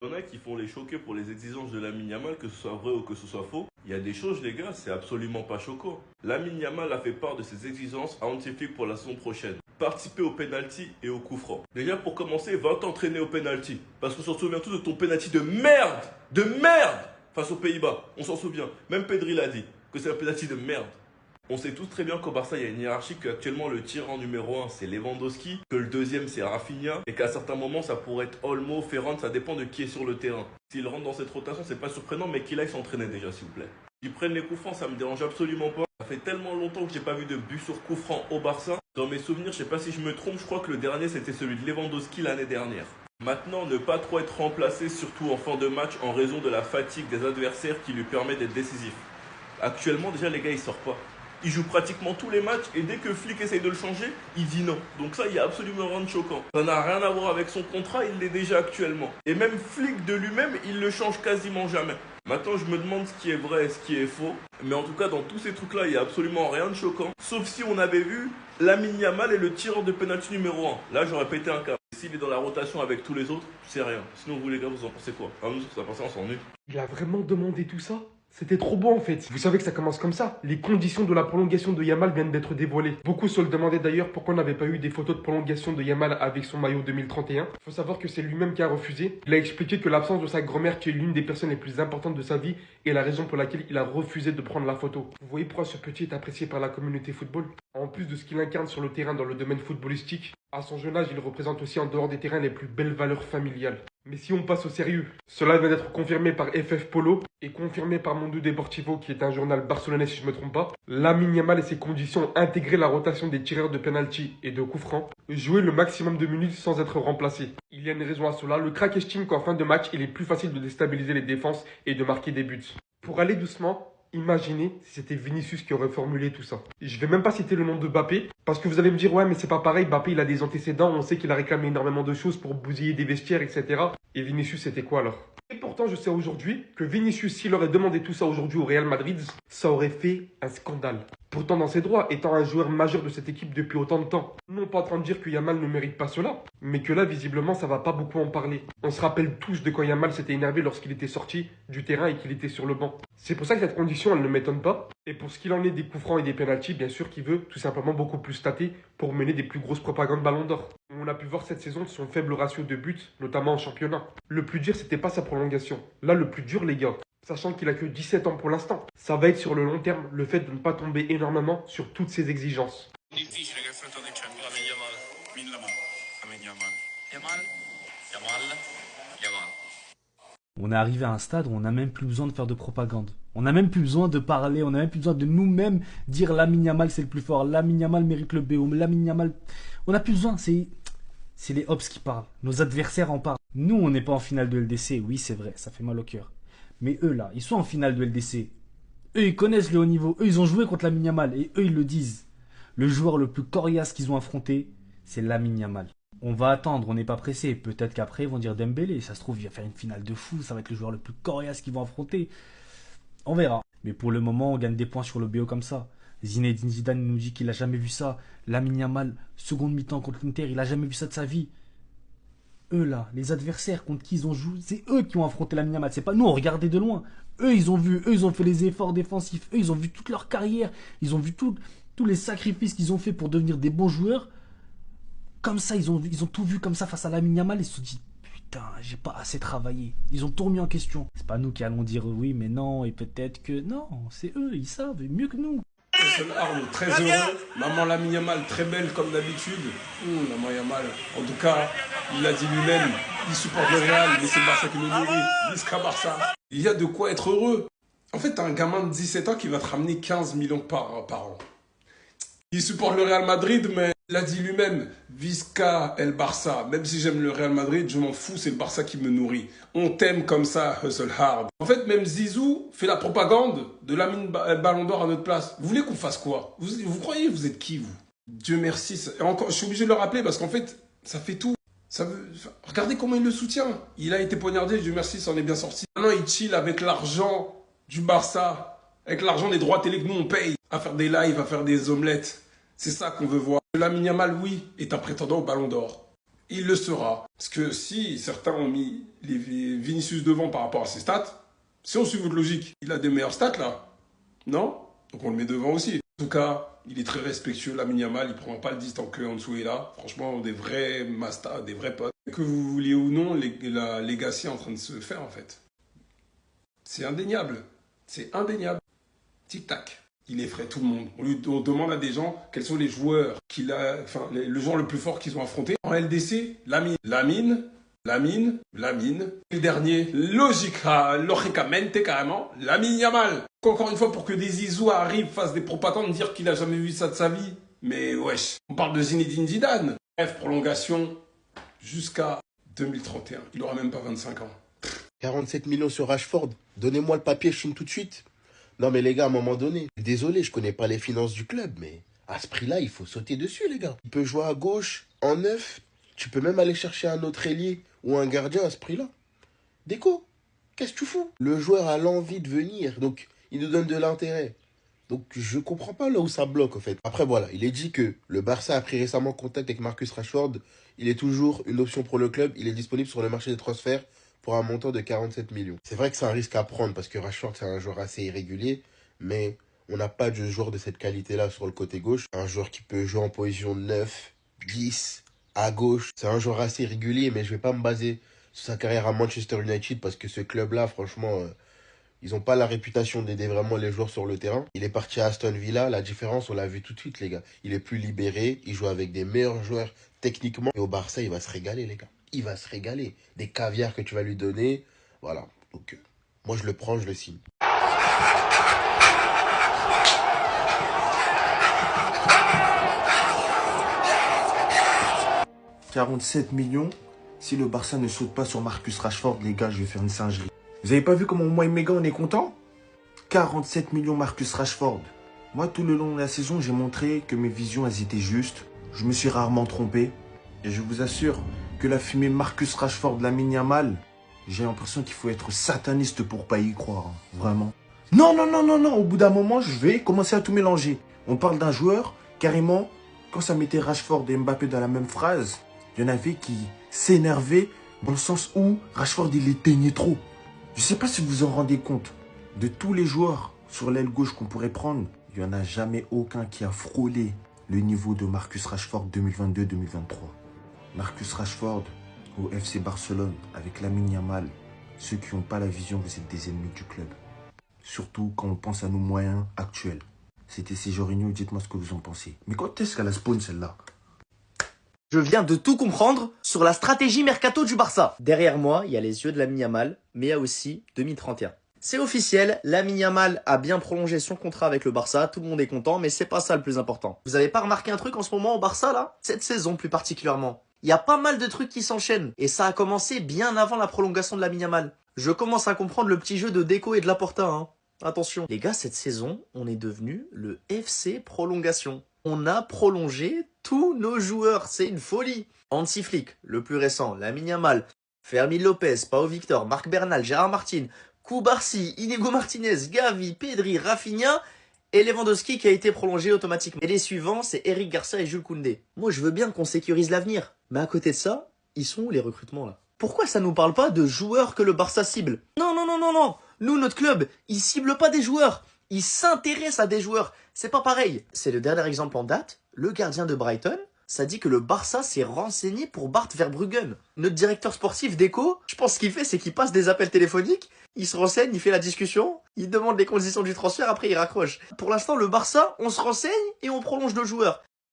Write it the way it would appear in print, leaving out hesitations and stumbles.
Il y en a qui font les choquer pour les exigences de Lamine Yamal, que ce soit vrai ou que ce soit faux. Il y a des choses, les gars, c'est absolument pas choquant. Lamine Yamal a fait part de ses exigences à Hansi Flick pour la saison prochaine. Participer au penalty et au coup franc. Déjà, pour commencer, va t'entraîner au penalty. Parce qu'on s'en souvient tous de ton penalty de merde, face aux Pays-Bas. On s'en souvient. Même Pedri l'a dit, que c'est un penalty de merde. On sait tous très bien qu'au Barça, il y a une hiérarchie, qu'actuellement le tireur numéro 1 c'est Lewandowski, que le deuxième c'est Rafinha, et qu'à certains moments ça pourrait être Olmo, Ferran, ça dépend de qui est sur le terrain. S'il rentre dans cette rotation, c'est pas surprenant, mais qu'il aille s'entraîner déjà, s'il vous plaît. Qu'ils prennent les coups francs, ça me dérange absolument pas. Ça fait tellement longtemps que j'ai pas vu de but sur coup franc au Barça. Dans mes souvenirs, je sais pas si je me trompe, je crois que le dernier c'était celui de Lewandowski l'année dernière. Maintenant, ne pas trop être remplacé, surtout en fin de match, en raison de la fatigue des adversaires qui lui permet d'être décisif. Actuellement, déjà, les gars, ils sortent pas. Il joue pratiquement tous les matchs et dès que Flick essaye de le changer, il dit non. Donc ça, il y a absolument rien de choquant. Ça n'a rien à voir avec son contrat, il l'est déjà actuellement. Et même Flick de lui-même, il le change quasiment jamais. Maintenant, je me demande ce qui est vrai et ce qui est faux. Mais en tout cas, dans tous ces trucs-là, il n'y a absolument rien de choquant. Sauf si on avait vu Lamine Yamal est le tireur de penalty numéro 1. Là, j'aurais pété un câble. S'il est dans la rotation avec tous les autres, c'est rien. Sinon, vous les gars, vous en pensez quoi? Nous, ça passe, on s'ennuie. Il a vraiment demandé tout ça? C'était trop beau en fait. Vous savez que ça commence comme ça. Les conditions de la prolongation de Yamal viennent d'être dévoilées. Beaucoup se le demandaient d'ailleurs pourquoi on n'avait pas eu des photos de prolongation de Yamal avec son maillot 2031. Il faut savoir que c'est lui-même qui a refusé. Il a expliqué que l'absence de sa grand-mère, qui est l'une des personnes les plus importantes de sa vie, est la raison pour laquelle il a refusé de prendre la photo. Vous voyez pourquoi ce petit est apprécié par la communauté football? En plus de ce qu'il incarne sur le terrain dans le domaine footballistique, à son jeune âge, il représente aussi en dehors des terrains les plus belles valeurs familiales. Mais si on passe au sérieux, cela vient d'être confirmé par FF Polo et confirmé par Mundo Deportivo, qui est un journal barcelonais si je ne me trompe pas. Lamine Yamal et ses conditions, intégrer la rotation des tireurs de penalty et de coups francs, jouer le maximum de minutes sans être remplacé. Il y a une raison à cela, le crack estime qu'en fin de match, il est plus facile de déstabiliser les défenses et de marquer des buts. Pour aller doucement, imaginez si c'était Vinicius qui aurait formulé tout ça. Je vais même pas citer le nom de Mbappé, parce que vous allez me dire, ouais, mais c'est pas pareil, Mbappé, il a des antécédents, on sait qu'il a réclamé énormément de choses pour bousiller des vestiaires, etc. Et Vinicius, c'était quoi alors? Et pourtant, je sais aujourd'hui que Vinicius, s'il aurait demandé tout ça aujourd'hui au Real Madrid, ça aurait fait un scandale. Pourtant, dans ses droits, étant un joueur majeur de cette équipe depuis autant de temps. Non pas en train de dire que Yamal ne mérite pas cela, mais que là, visiblement, ça va pas beaucoup en parler. On se rappelle tous de quand Yamal s'était énervé lorsqu'il était sorti du terrain et qu'il était sur le banc. C'est pour ça que cette condition, elle ne m'étonne pas. Et pour ce qu'il en est des coups francs et des pénaltys, bien sûr qu'il veut tout simplement beaucoup plus stater pour mener des plus grosses propagandes Ballon d'Or. On a pu voir cette saison son faible ratio de buts, notamment en championnat. Le plus dur, c'était pas sa prolongation. Là, le plus dur, les gars, sachant qu'il a que 17 ans pour l'instant, ça va être sur le long terme le fait de ne pas tomber énormément sur toutes ses exigences. Difficile che ha affrontato in Champions. Lamine Yamal. Lamine Yamal. Lamine Yamal. Yamal. Yamal. Yamal. On est arrivé à un stade où on n'a même plus besoin de faire de propagande. On n'a même plus besoin de parler, on n'a même plus besoin de nous-mêmes dire Lamine Yamal c'est le plus fort, Lamine Yamal mérite le BO, Lamine Yamal... On n'a plus besoin, c'est les Hops qui parlent. Nos adversaires en parlent. Nous, on n'est pas en finale de LDC, oui c'est vrai, ça fait mal au cœur. Mais eux là, ils sont en finale de LDC. Eux, ils connaissent le haut niveau, eux, ils ont joué contre Lamine Yamal et eux, ils le disent. Le joueur le plus coriace qu'ils ont affronté, c'est Lamine Yamal. On va attendre, on n'est pas pressé. Peut-être qu'après, ils vont dire Dembélé. Ça se trouve, il va faire une finale de fou. Ça va être le joueur le plus coriace qu'ils vont affronter. On verra. Mais pour le moment, on gagne des points sur le BO comme ça. Zinedine Zidane nous dit qu'il n'a jamais vu ça. Lamine Yamal, seconde mi-temps contre l'Inter, il n'a jamais vu ça de sa vie. Eux là, les adversaires contre qui ils ont joué, c'est eux qui ont affronté Lamine Yamal. C'est pas nous, on regardait de loin. Eux, ils ont vu, eux, ils ont fait les efforts défensifs. Eux, ils ont vu toute leur carrière. Ils ont vu tous les sacrifices qu'ils ont fait pour devenir des bons joueurs. Comme ça, ils ont tout vu comme ça face à Lamine Yamal. Ils se sont dit, putain, j'ai pas assez travaillé. Ils ont tout remis en question. C'est pas nous qui allons dire oui, mais non, et peut-être que non. C'est eux, ils savent mieux que nous. Seul Arnaud, très heureux. Maman Lamine Yamal, très belle comme d'habitude. Maman Yamal, en tout cas, il l'a dit lui-même, il supporte le Real, mais c'est le Barça qui le nourrit. Visca Barça. Il y a de quoi être heureux. En fait, t'as un gamin de 17 ans qui va te ramener 15 millions par an. Il supporte le Real Madrid, mais il a dit lui-même, Visca el Barça. Même si j'aime le Real Madrid, je m'en fous, c'est le Barça qui me nourrit. On t'aime comme ça, hustle hard. En fait, même Zizou fait la propagande de Lamine Ballon d'Or à notre place. Vous voulez qu'on fasse quoi? Vous croyez, vous êtes qui, vous? Dieu merci. Et encore, je suis obligé de le rappeler parce qu'en fait, ça fait tout. Regardez comment il le soutient. Il a été poignardé, Dieu merci, ça en est bien sorti. Maintenant, il chill avec l'argent du Barça, avec l'argent des droits télé que nous on paye, à faire des lives, à faire des omelettes. C'est ça qu'on veut voir. Lamine Yamal, oui, est un prétendant au Ballon d'Or. il le sera. Parce que si certains ont mis les Vinicius devant par rapport à ses stats, si on suit votre logique, il a des meilleures stats là, non? Donc on le met devant aussi. En tout cas, il est très respectueux, Lamine Yamal, il ne prend pas le distant que en dessous et là. Franchement, des vrais mastas, des vrais potes. Que vous vouliez ou non, la legacy est en train de se faire en fait. C'est indéniable. C'est indéniable. Tic-tac. Il effraie tout le monde. On demande à des gens quels sont les joueurs le joueur le plus fort qu'ils ont affronté. En LDC, Lamine. Le dernier, logicamente carrément, Lamine Yamal. Encore une fois, pour que des Zizou arrivent, fassent des propagandes, dire qu'il n'a jamais vu ça de sa vie. Mais wesh, on parle de Zinedine Zidane. Bref, prolongation jusqu'à 2031. Il aura même pas 25 ans. 47 millions sur Rashford. Donnez-moi le papier, je signe tout de suite. Non mais les gars, à un moment donné, désolé, je connais pas les finances du club, mais à ce prix-là, il faut sauter dessus, les gars. Il peut jouer à gauche, en neuf. Tu peux même aller chercher un autre ailier ou un gardien à ce prix-là. Déco, qu'est-ce que tu fous? Le joueur a l'envie de venir, donc il nous donne de l'intérêt. Donc je comprends pas là où ça bloque en fait. Après voilà, il est dit que le Barça a pris récemment contact avec Marcus Rashford. Il est toujours une option pour le club. Il est disponible sur le marché des transferts pour un montant de 47 millions. C'est vrai que c'est un risque à prendre parce que Rashford c'est un joueur assez irrégulier, mais on n'a pas de joueur de cette qualité-là sur le côté gauche. Un joueur qui peut jouer en position 9, 10, à gauche. C'est un joueur assez régulier, mais je vais pas me baser sur sa carrière à Manchester United parce que ce club-là, franchement, ils n'ont pas la réputation d'aider vraiment les joueurs sur le terrain. Il est parti à Aston Villa. La différence, on l'a vu tout de suite, les gars. Il est plus libéré. Il joue avec des meilleurs joueurs techniquement. Et au Barça, il va se régaler, les gars. Il va se régaler. Des caviars que tu vas lui donner. Voilà. Donc, moi, je le prends, je le signe. 47 millions. Si le Barça ne saute pas sur Marcus Rashford, les gars, je vais faire une singerie. Vous avez pas vu comment moi et Megan on est content? 47 millions Marcus Rashford. Moi, tout le long de la saison, j'ai montré que mes visions, elles étaient justes. Je me suis rarement trompé. Et je vous assure que la fumée Marcus Rashford, Lamine Yamal, j'ai l'impression qu'il faut être sataniste pour pas y croire. Hein. Vraiment. Non. Au bout d'un moment, je vais commencer à tout mélanger. On parle d'un joueur, carrément, quand ça mettait Rashford et Mbappé dans la même phrase, il y en avait qui s'énervaient dans le sens où Rashford, il éteignait trop. Je ne sais pas si vous vous en rendez compte. De tous les joueurs sur l'aile gauche qu'on pourrait prendre, il n'y en a jamais aucun qui a frôlé le niveau de Marcus Rashford 2022-2023. Marcus Rashford au FC Barcelone avec Lamine Yamal. Ceux qui n'ont pas la vision, vous êtes des ennemis du club. Surtout quand on pense à nos moyens actuels. C'était Jorginho, dites-moi ce que vous en pensez. Mais quand est-ce qu'elle a spawn celle-là? Je viens de tout comprendre sur la stratégie mercato du Barça. Derrière moi, il y a les yeux de Lamine Yamal, mais il y a aussi 2031. C'est officiel, Lamine Yamal a bien prolongé son contrat avec le Barça, tout le monde est content, mais c'est pas ça le plus important. Vous avez pas remarqué un truc en ce moment au Barça là? Cette saison plus particulièrement. Il y a pas mal de trucs qui s'enchaînent, et ça a commencé bien avant la prolongation de Lamine Yamal. Je commence à comprendre le petit jeu de Deco et de Laporta, hein. Attention. Les gars, cette saison, on est devenu le FC Prolongation. On a prolongé tous nos joueurs, c'est une folie. Hansi Flick, le plus récent, Lamine Yamal, Fermín Lopez, Pau Victor, Marc Bernal, Gérard Martin, Cubarsí, Inigo Martinez, Gavi, Pedri, Rafinha et Lewandowski qui a été prolongé automatiquement. Et les suivants, c'est Eric Garcia et Jules Koundé. Moi, je veux bien qu'on sécurise l'avenir. Mais à côté de ça, ils sont où les recrutements là? Pourquoi ça nous parle pas de joueurs que le Barça cible? Non. Nous, notre club, il cible pas des joueurs. Il s'intéresse à des joueurs. C'est pas pareil. C'est le dernier exemple en date. Le gardien de Brighton, ça dit que le Barça s'est renseigné pour Bart Verbruggen. Notre directeur sportif Deco, je pense ce qu'il fait, c'est qu'il passe des appels téléphoniques, il se renseigne, il fait la discussion, il demande les conditions du transfert, après il raccroche. Pour l'instant, le Barça, on se renseigne et on prolonge nos joueurs.